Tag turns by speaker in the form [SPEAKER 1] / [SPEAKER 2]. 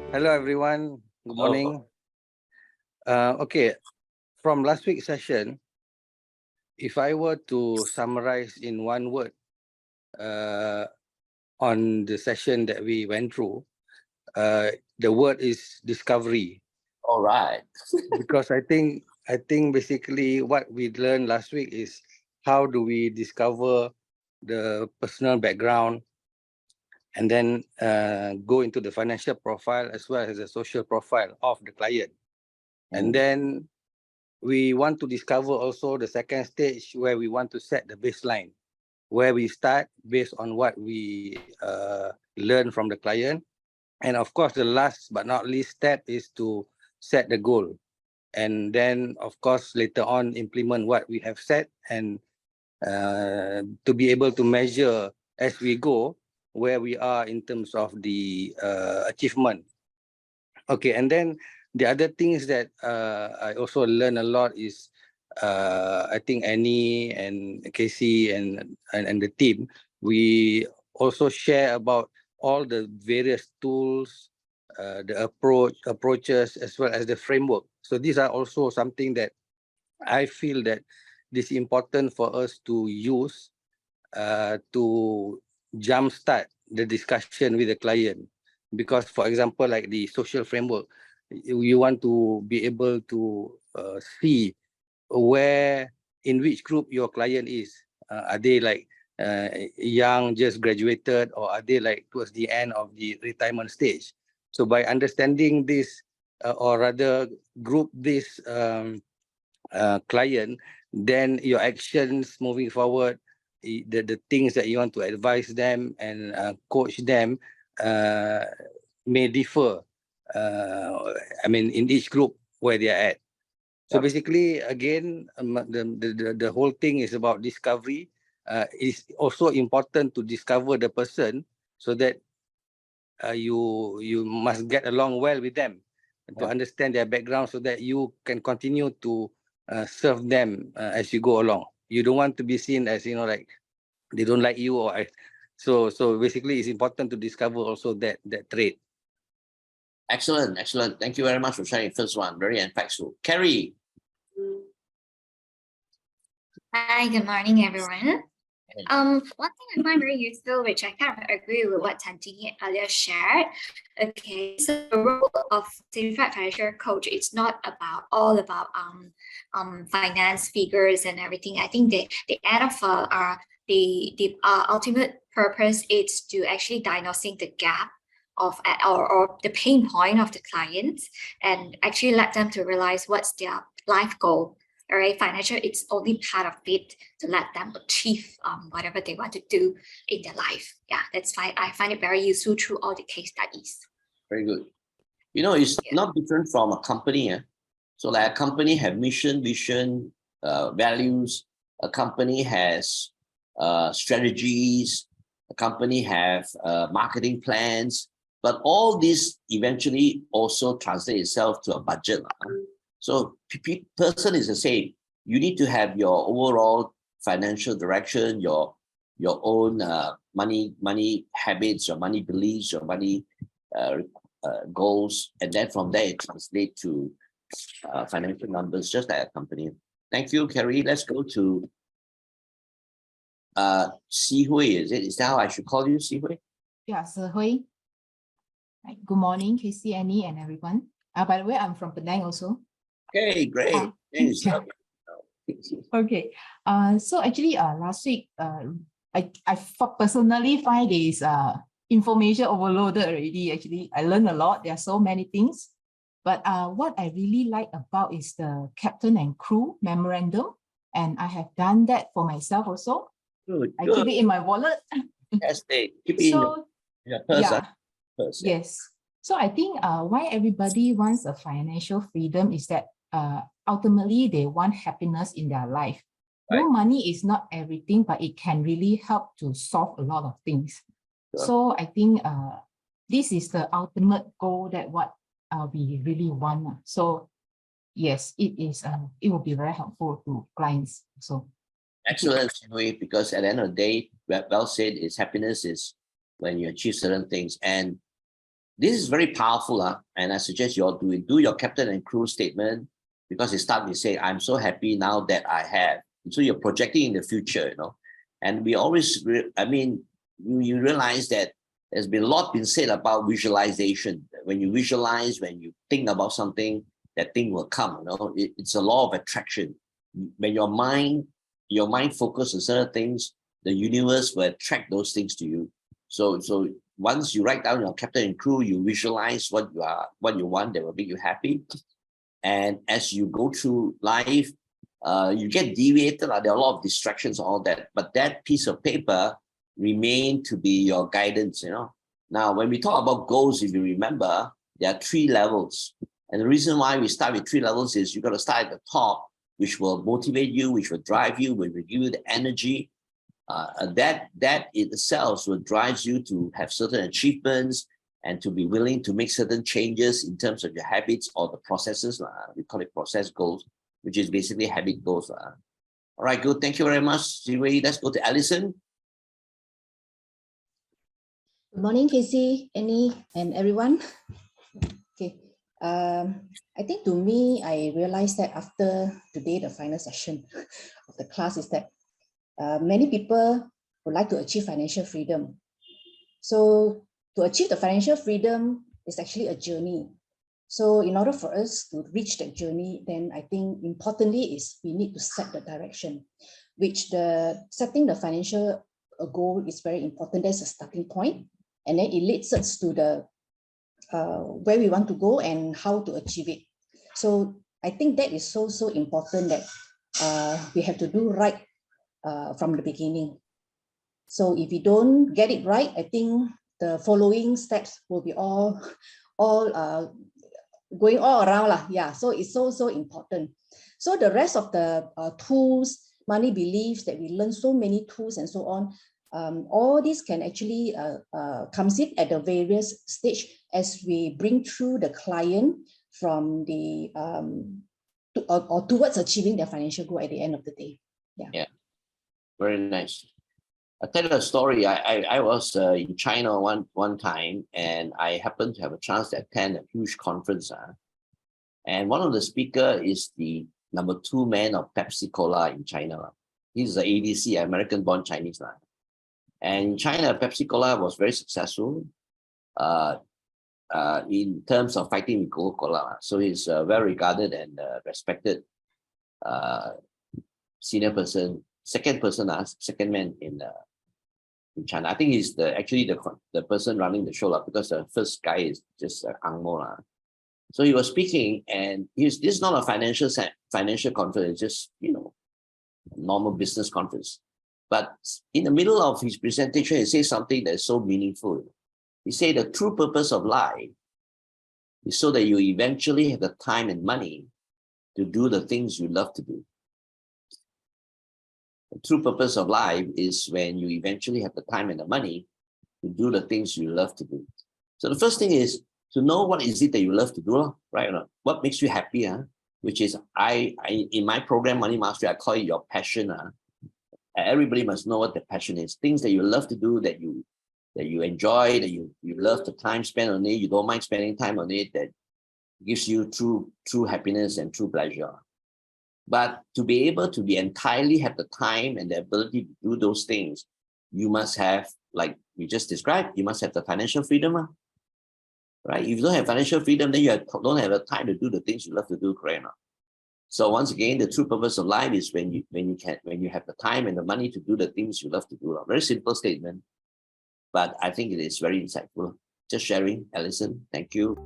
[SPEAKER 1] Hello, everyone. Good
[SPEAKER 2] Oh,
[SPEAKER 1] morning. Okay, from last week's session, if I were to summarize in one word uh, on the session that we went through, the word is discovery.
[SPEAKER 2] all right.
[SPEAKER 1] Because I think basically what we learned last week is how do we discover the personal background and then go into the financial profile as well as the social profile of the client. And then we want to discover also the second stage where we want to set the baseline, where we start based on what we learn from the client. And of course, the last but not least step is to set the goal. And then, of course, later on, implement what we have set and to be able to measure as we go where we are in terms of the achievement. Okay, and then the other things that I also learned a lot is I think Annie and Casey and the team, we also share about all the various tools, the approaches, as well as the framework. So these are also something that I feel that this is important for us to use to jumpstart the discussion with the client. Because, for example, like the social framework, you want to be able to see where, in which group your client is. Are they like young, just graduated, or are they like towards the end of the retirement stage? So by understanding this, or rather group this client, then your actions moving forward, the things that you want to advise them and coach them uh, may differ. I mean, in each group where they are at. So
[SPEAKER 2] Yep.
[SPEAKER 1] basically, again, the whole thing is about discovery. It's also important to discover the person so that you must get along well with them to
[SPEAKER 2] Yep.
[SPEAKER 1] understand their background so that you can continue to serve them as you go along. You don't want to be seen as, you know, like they don't like you or so basically it's important to discover also that trait.
[SPEAKER 2] Excellent, excellent. Thank you very much for sharing the first one. Very impactful. Carrie.
[SPEAKER 3] Hi, good morning, everyone. One thing I find very useful, which I kind of agree with what Tantini earlier shared. Okay, so the role of certified financial coach is not all about finance figures and everything. I think the end of the ultimate purpose is to actually diagnosing the gap of or the pain point of the clients and actually let them to realize what's their life goal. All right, financial, it's only part of it to let them achieve whatever they want to do in their life. Yeah, that's fine. I find it very useful through all the case studies.
[SPEAKER 2] Very good. You know, it's not different from a company. So like a company have mission, vision, values. A company has strategies. A company have marketing plans. But all this eventually also translate itself to a budget. So person is the same. You need to have your overall financial direction, your own money habits, your money beliefs, your money goals, and then from there it translates to financial numbers, just like a company. Thank you, Carrie. Let's go to Si Hui. Is that how I should call you, Si Hui?
[SPEAKER 4] Yeah, Sir Hui. Good morning, Casey, Annie, and everyone. By the way, I'm from Penang also.
[SPEAKER 2] Okay, great. Thanks.
[SPEAKER 4] Yeah. Okay. So actually, last week, I personally find this information overloaded already. Actually, I learned a lot. There are so many things. But what I really like about is the captain and crew memorandum. And I have done that for myself also.
[SPEAKER 2] Good.
[SPEAKER 4] I keep it in my wallet.
[SPEAKER 2] Yes, keep it in your purse.
[SPEAKER 4] Yeah. Purse, yeah. Yes. So I think why everybody wants a financial freedom is that ultimately they want happiness in their life. Right. No, money is not everything, but it can really help to solve a lot of things. Sure. So I think this is the ultimate goal that what we really want. So yes, it is. It will be very helpful to clients. So
[SPEAKER 2] excellent, because at the end of the day, well said, is happiness is when you achieve certain things. And this is very powerful, and I suggest you all do it. Do your captain and crew statement, because it starts with saying, I'm so happy now that I have. So you're projecting in the future, and we always, you realize that there's been a lot been said about visualization. When you visualize, when you think about something, that thing will come. It's a law of attraction. When your mind focuses on certain things, the universe will attract those things to you. So once you write down your captain and crew, you visualize what you want that will make you happy. And as you go through life, you get deviated. There are a lot of distractions, all that. But that piece of paper remain to be your guidance. Now, when we talk about goals, if you remember, there are 3 levels. And the reason why we start with 3 levels is you've got to start at the top, which will motivate you, which will drive you, will give you the energy. That itself will drive you to have certain achievements and to be willing to make certain changes in terms of your habits or the processes. We call it process goals, which is basically habit goals. All right, good. Thank you very much, Ziwei. Let's go to Alison.
[SPEAKER 5] Good morning, Casey, Annie, and everyone. Okay. I think to me, I realized that after today, the final session of the class is that many people would like to achieve financial freedom. So to achieve the financial freedom is actually a journey. So in order for us to reach that journey, then I think importantly is we need to set the direction, which setting the financial goal is very important. That's a starting point. And then it leads us to the where we want to go and how to achieve it. So I think that is so important that we have to do right from the beginning. So if we don't get it right, I think the following steps will be all going all around. Yeah, so it's so important. So the rest of the tools, money beliefs that we learn, so many tools and so on, all this can actually comes in at the various stage as we bring through the client from the or towards achieving their financial goal at the end of the day.
[SPEAKER 2] Yeah, very nice. I'll tell you a story. I was in China one time, and I happened to have a chance to attend a huge conference. And one of the speakers is the number 2 man of Pepsi Cola in China. He's an ADC, American-born Chinese. And in China, Pepsi Cola was very successful in terms of fighting with Coca-Cola. So he's well regarded and respected senior person, second man in China. I think he's actually the person running the show, because the first guy is just Ang Mo. So he was speaking, and this is not a financial conference, it's just normal business conference. But in the middle of his presentation, he says something that's so meaningful. He said the true purpose of life is so that you eventually have the time and money to do the things you love to do. The true purpose of life is when you eventually have the time and the money to do the things you love to do. So the first thing is to know what is it that you love to do, right? What makes you happy, which is I in my program, Money Mastery, I call it your passion. Everybody must know what the passion is. Things that you love to do, that you enjoy, that you love the time spent on it, you don't mind spending time on it, that gives you true happiness and true pleasure. But to be able to entirely have the time and the ability to do those things, you must have, like we just described, you must have the financial freedom, right? If you don't have financial freedom, then you don't have the time to do the things you love to do, correct? So once again, the true purpose of life is when you have the time and the money to do the things you love to do. Very simple statement, but I think it is very insightful. Just sharing, Alison. Thank you.